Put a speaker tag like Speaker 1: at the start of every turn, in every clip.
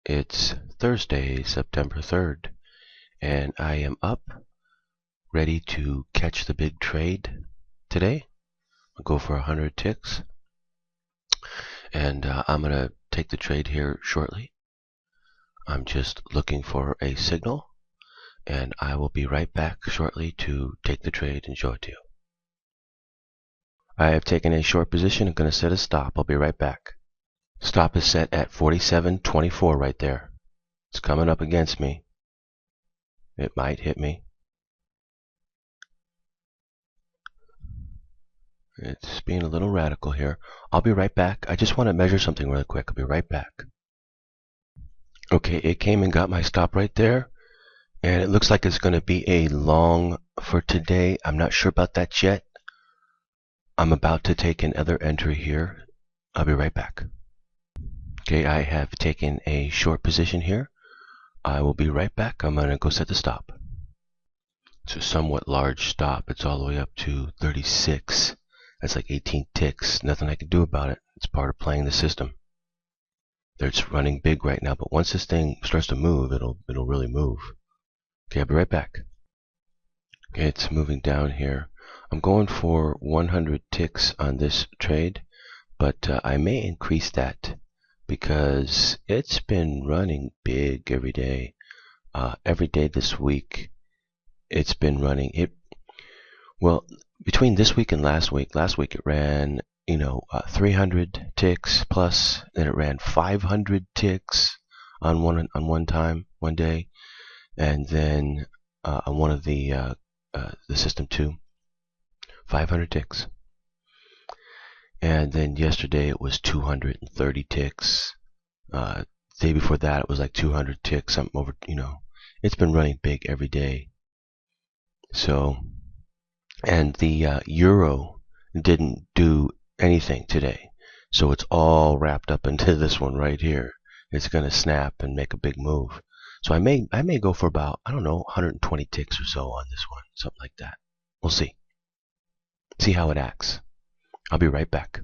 Speaker 1: It's Thursday, September 3rd, and I am up, ready to catch the big trade today. I'll go for 100 ticks, and I'm going to take the trade here shortly. I'm just looking for a signal, and I will be right back shortly to take the trade and show it to you. I have taken a short position. I'm going to set a stop. I'll be right back. Stop is set at 47.24 right there. It's coming up against me. It might hit me. It's being a little radical here. I'll be right back. I just want to measure something really quick. I'll be right back. Okay, it came and got my stop right there. And it looks like it's going to be a long for today. I'm not sure about that yet. I'm about to take another entry here. I'll be right back. Okay, I have taken a short position here. I will be right back. I'm going to go set the stop. It's a somewhat large stop. It's all the way up to 36. That's like 18 ticks. Nothing I can do about it. It's part of playing the system. It's running big right now, but once this thing starts to move, it'll really move. Okay, I'll be right back. Okay, it's moving down here. I'm going for 100 ticks on this trade, but I may increase that because it's been running big every day. Every day this week, it's been running. Well, between this week and last week it ran 300 ticks plus, then it ran 500 ticks on one day, and then on one of the system 2, 500 ticks, and then yesterday it was 230 ticks. Day before that it was like 200 ticks, something over. It's been running big every day. So, and the euro didn't do anything today, so it's all wrapped up into this one right here. It's going to snap and make a big move. So I may go for about, 120 ticks or so on this one, something like that. We'll see. See how it acts. I'll be right back.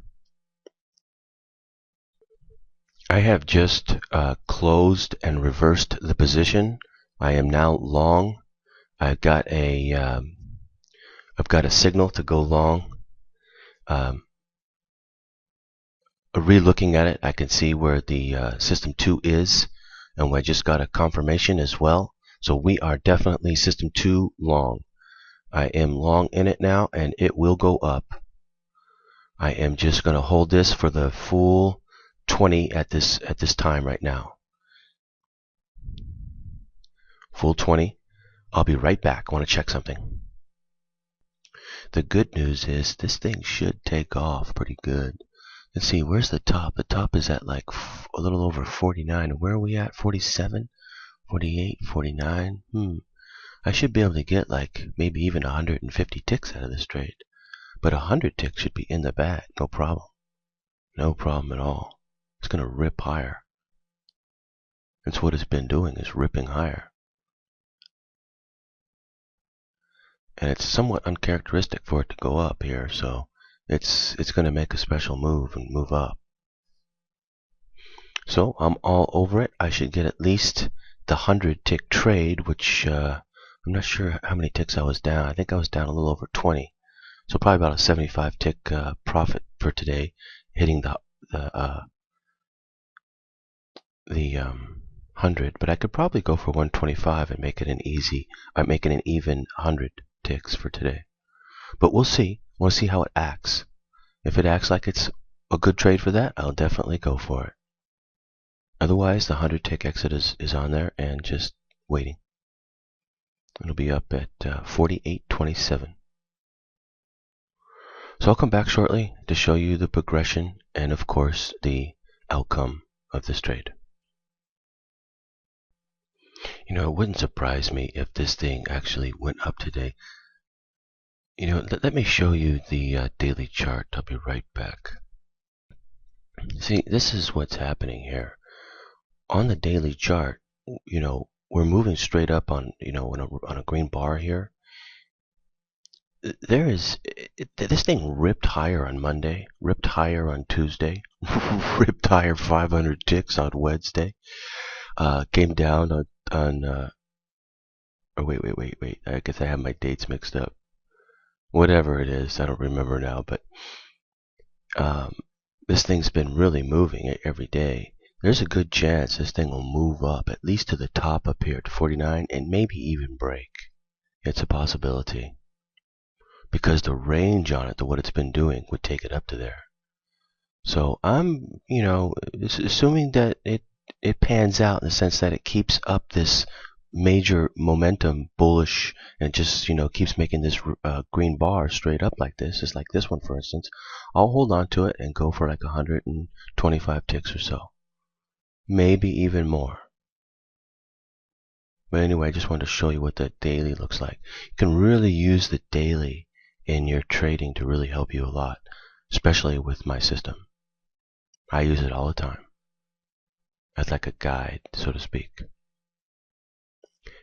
Speaker 1: I have just closed and reversed the position. I am now long. I've got a signal to go long. Re-looking at it, I can see where the system 2 is, and I just got a confirmation as well. So we are definitely system 2 long. I am long in it now, and it will go up. I am just going to hold this for the full 20 at this time right now. Full 20. I'll be right back. I want to check something. The good news is this thing should take off pretty good. Let's see, where's the top? The top is at like a little over 49. Where are we at? 47? 48? 49? I should be able to get like maybe even 150 ticks out of this trade. But 100 ticks should be in the bag. No problem. No problem at all. It's going to rip higher. That's what it's been doing, is ripping higher. And it's somewhat uncharacteristic for it to go up here, so it's going to make a special move and move up. So I'm all over it. I should get at least the 100 tick trade, which I'm not sure how many ticks I was down. I think I was down a little over 20. So probably about a 75 tick profit for today, hitting the 100. But I could probably go for 125 and make it an even 100 ticks for today. But we'll see. We'll see how it acts. If it acts like it's a good trade for that, I'll definitely go for it. Otherwise, the 100 tick exit is on there and just waiting. It'll be up at 48.27. So I'll come back shortly to show you the progression and, of course, the outcome of this trade. It wouldn't surprise me if this thing actually went up today. Let me show you the daily chart. I'll be right back. See, this is what's happening here. On the daily chart, we're moving straight up on a green bar here. This thing ripped higher on Monday, ripped higher on Tuesday, ripped higher 500 ticks on Wednesday. came down on oh, wait. I guess I have my dates mixed up. Whatever it is, I don't remember now, but this thing's been really moving every day. There's a good chance this thing will move up at least to the top up here to 49 and maybe even break. It's a possibility. Because the range on it, to what it's been doing, would take it up to there. So I'm, assuming that it pans out in the sense that it keeps up this major momentum bullish and just, keeps making this green bar straight up like this, just like this one, for instance. I'll hold on to it and go for like 125 ticks or so. Maybe even more. But anyway, I just wanted to show you what the daily looks like. You can really use the daily in your trading to really help you a lot, especially with my system. I use it all the time as like a guide, so to speak.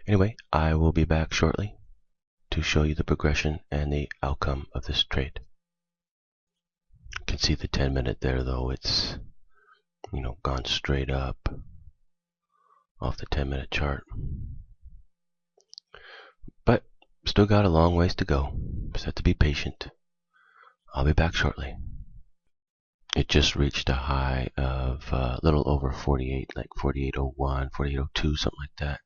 Speaker 1: Anyway, I will be back shortly to show you the progression and the outcome of this trade. You can see the 10-minute there, though. It's, gone straight up off the 10-minute chart. But still got a long ways to go. Just have to be patient. I'll be back shortly. It just reached a high of a little over 48, like 48.01, 48.02, something like that.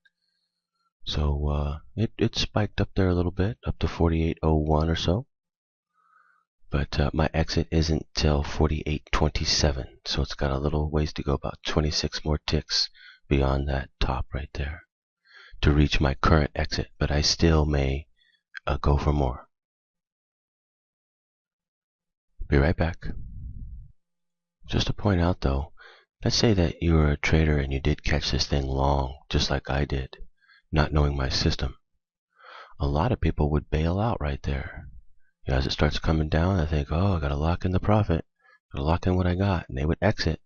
Speaker 1: So it spiked up there a little bit, up to 48.01 or so. But my exit isn't till 48.27, so it's got a little ways to go, about 26 more ticks beyond that top right there to reach my current exit. But I still may go for more. Be right back. Just to point out though, let's say that you were a trader and you did catch this thing long, just like I did, not knowing my system. A lot of people would bail out right there. As it starts coming down, I think, oh, I gotta lock in the profit, gotta lock in what I got, and they would exit.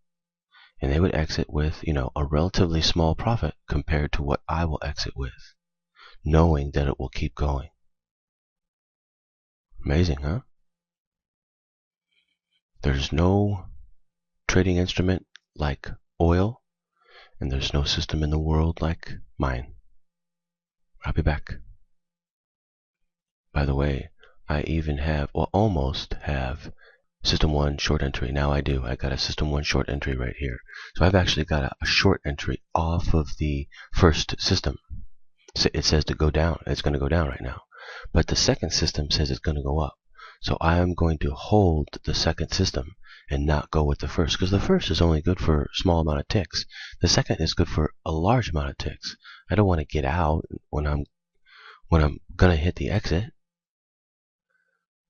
Speaker 1: And they would exit with, a relatively small profit compared to what I will exit with, knowing that it will keep going. Amazing, huh? There's no trading instrument like oil, and there's no system in the world like mine. I'll be back. By the way, I even have, or almost have, System 1 short entry. Now I do. I got a System 1 short entry right here. So I've actually got a short entry off of the first system. It says to go down. It's going to go down right now. But the second system says it's going to go up. So I am going to hold the second system and not go with the first, because the first is only good for a small amount of ticks. The second is good for a large amount of ticks. I don't want to get out when I'm going to hit the exit.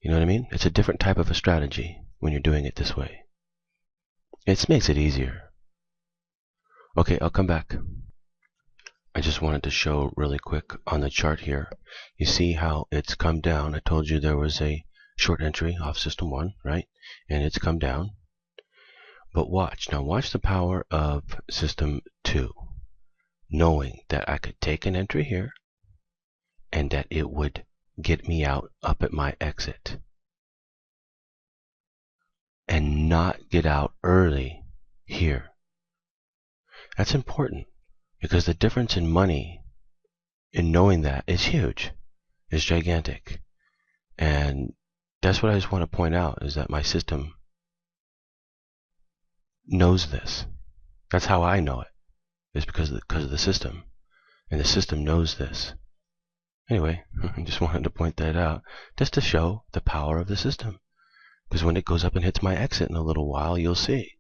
Speaker 1: You know what I mean? It's a different type of a strategy when you're doing it this way. It makes it easier. Okay, I'll come back. I just wanted to show really quick on the chart here. You see how it's come down. I told you there was a short entry off System 1, right? And it's come down. But watch. Now watch the power of System 2. Knowing that I could take an entry here and that it would get me out up at my exit. And not get out early here. That's important, because the difference in money in knowing that is huge. It's gigantic. And that's what I just want to point out, is that my system knows this. That's how I know it. It's because of the system. And the system knows this. Anyway, I just wanted to point that out, just to show the power of the system. Because when it goes up and hits my exit in a little while, you'll see.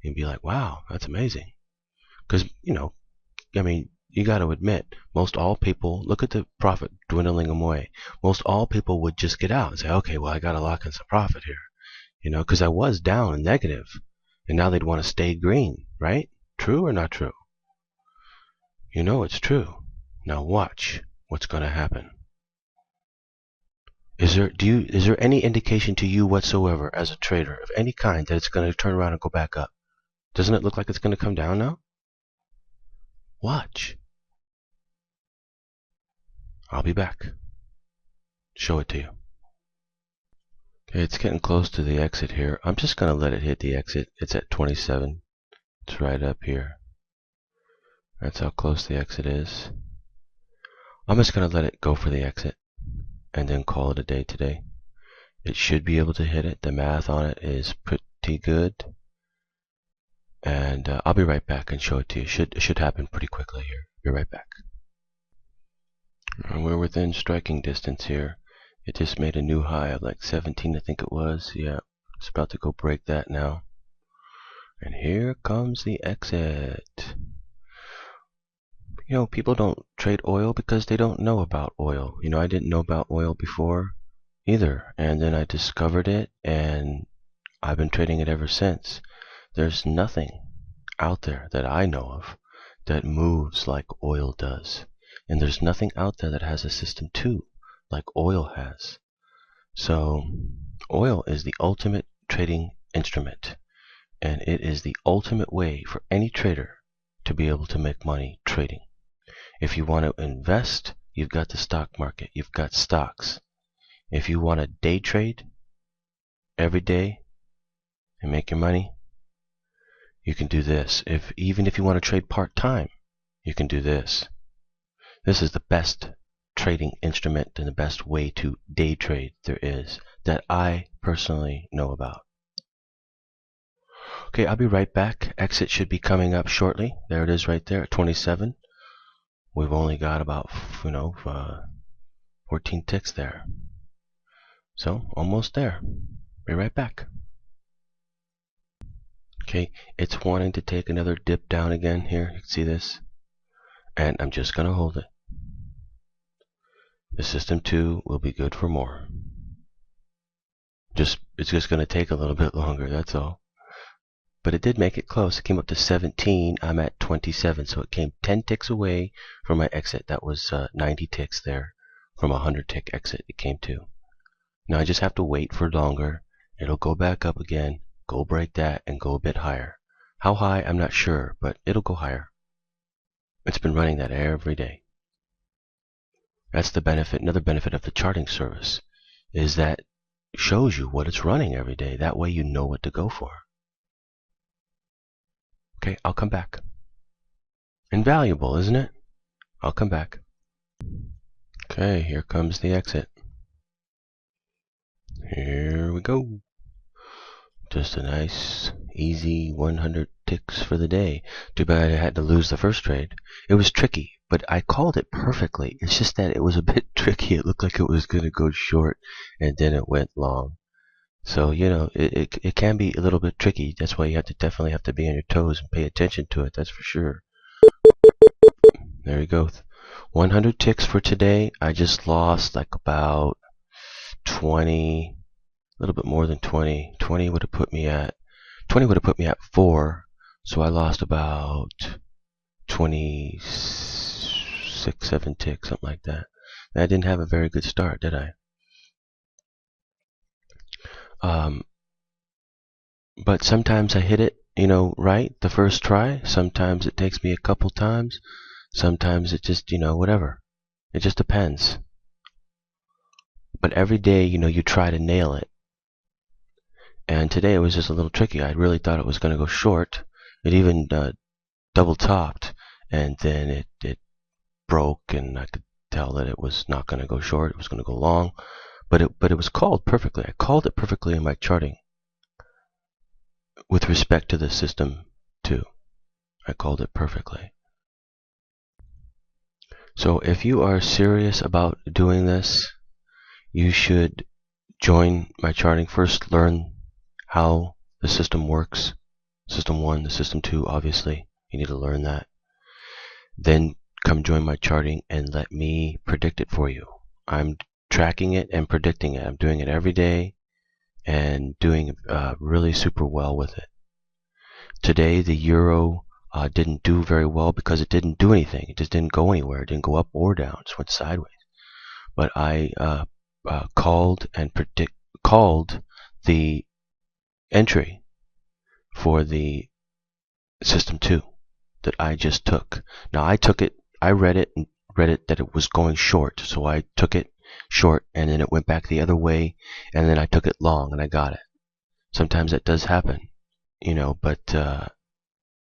Speaker 1: You'll be like, wow, that's amazing. Because, you got to admit, most all people, look at the profit dwindling away. Most all people would just get out and say, okay, well, I got to lock in some profit here. Because I was down and negative. And now they'd want to stay green, right? True or not true? It's true. Now watch what's going to happen. Is there any indication to you whatsoever as a trader of any kind that it's going to turn around and go back up? Doesn't it look like it's going to come down now? Watch. I'll be back. Show it to you. Okay, it's getting close to the exit here. I'm just going to let it hit the exit. It's at 27. It's right up here. That's how close the exit is. I'm just going to let it go for the exit and then call it a day today. It should be able to hit it. The math on it is pretty good. And I'll be right back and show it to you. It should happen pretty quickly here. Be right back. We're within striking distance here. It just made a new high of like 17, I think it was. Yeah, it's about to go break that now. And here comes the exit. You know, people don't trade oil because they don't know about oil. You know, I didn't know about oil before either. And then I discovered it, and I've been trading it ever since. There's nothing out there that I know of that moves like oil does. And there's nothing out there that has a system 2 like oil has. So oil is the ultimate trading instrument, and it is the ultimate way for any trader to be able to make money trading. If you want to invest, you've got the stock market, you've got stocks. If you want to day trade every day and make your money, you can do this. Even if you want to trade part-time, you can do this. This is the best trading instrument and the best way to day trade there is that I personally know about. Okay, I'll be right back. Exit should be coming up shortly. There it is right there at 27. We've only got about 14 ticks there. So almost there. Be right back. Okay, it's wanting to take another dip down again here. You can see this. And I'm just going to hold it. The system 2 will be good for more. It's just going to take a little bit longer, that's all. But it did make it close. It came up to 17. I'm at 27, so it came 10 ticks away from my exit. That was 90 ticks there from a 100 tick exit it came to. Now I just have to wait for longer. It'll go back up again, go break that, and go a bit higher. How high, I'm not sure, but it'll go higher. It's been running that every day. That's the benefit. Another benefit of the charting service is that it shows you what it's running every day. That way you know what to go for. Okay, I'll come back. Invaluable, isn't it? I'll come back. Okay, here comes the exit. Here we go. Just a nice, easy 100 ticks for the day. Too bad I had to lose the first trade. It was tricky, but I called it perfectly. It's just that it was a bit tricky. It looked like it was going to go short, and then it went long. So, you know, it can be a little bit tricky. That's why you definitely have to be on your toes and pay attention to it. That's for sure. There we go. 100 ticks for today. I just lost like about 20, a little bit more than 20. 20 would have put me at 4. So I lost about 26, 7 ticks, something like that. And I didn't have a very good start, did I? But sometimes I hit it, you know, right the first try. Sometimes it takes me a couple times. Sometimes it just, you know, whatever. It just depends. But every day, you know, you try to nail it. And today it was just a little tricky. I really thought it was going to go short. It even double topped, and then it broke, and I could tell that it was not going to go short. It was going to go long. But it was called perfectly. I called it perfectly in my charting. With respect to the system 2, I called it perfectly. So if you are serious about doing this, you should join my charting. First, learn how the system works. System 1, the system 2, obviously. You need to learn that. Then come join my charting and let me predict it for you. I'm tracking it and predicting it. I'm doing it every day and doing really super well with it. Today the euro didn't do very well because it didn't do anything. It just didn't go anywhere. It didn't go up or down. It just went sideways. But I called the entry for the system 2 that I just took. Now I took it. I read it that it was going short, so I took it short, and then it went back the other way, and then I took it long, and I got it. Sometimes that does happen, you know, but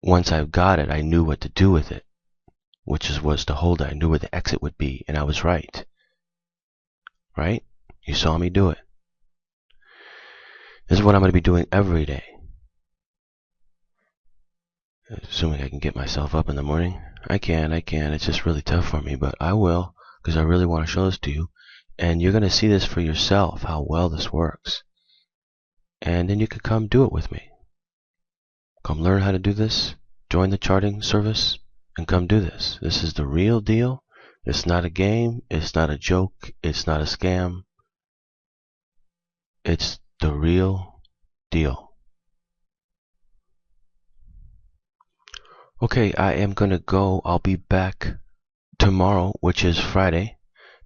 Speaker 1: once I've got it, I knew what to do with it. which was to hold it. I knew where the exit would be, and I was right. Right? You saw me do it. This is what I'm going to be doing every day. Assuming I can get myself up in the morning. I can. It's just really tough for me, but I will, because I really want to show this to you. And you're going to see this for yourself, how well this works. And then you can come do it with me. Come learn how to do this. Join the charting service and come do this. This is the real deal. It's not a game. It's not a joke. It's not a scam. It's the real deal. Okay, I am going to go. I'll be back tomorrow, which is Friday,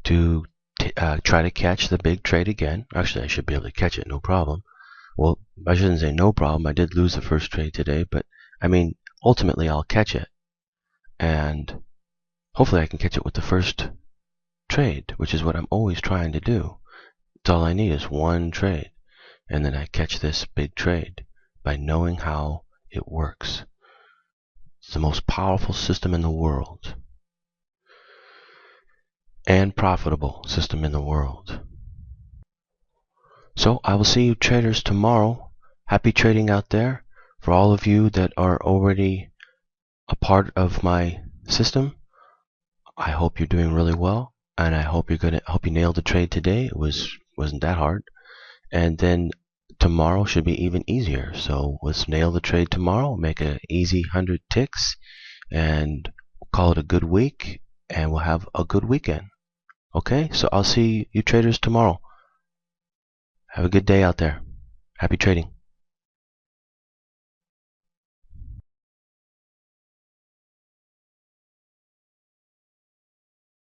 Speaker 1: to try to catch the big trade again. Actually, I should be able to catch it, no problem. Well, I shouldn't say no problem. I did lose the first trade today, but I mean, ultimately I'll catch it. And hopefully I can catch it with the first trade, which is what I'm always trying to do. It's all I need is one trade. And then I catch this big trade by knowing how it works. It's the most powerful system in the world. And profitable system in the world. So I will see you traders tomorrow. Happy trading out there. For all of you that are already a part of my system, I hope you're doing really well, and I hope you nailed the trade today. It wasn't that hard. And then tomorrow should be even easier. So let's nail the trade tomorrow, make an easy 100 ticks, and call it a good week, and we'll have a good weekend. Okay, so I'll see you traders tomorrow. Have a good day out there. Happy trading.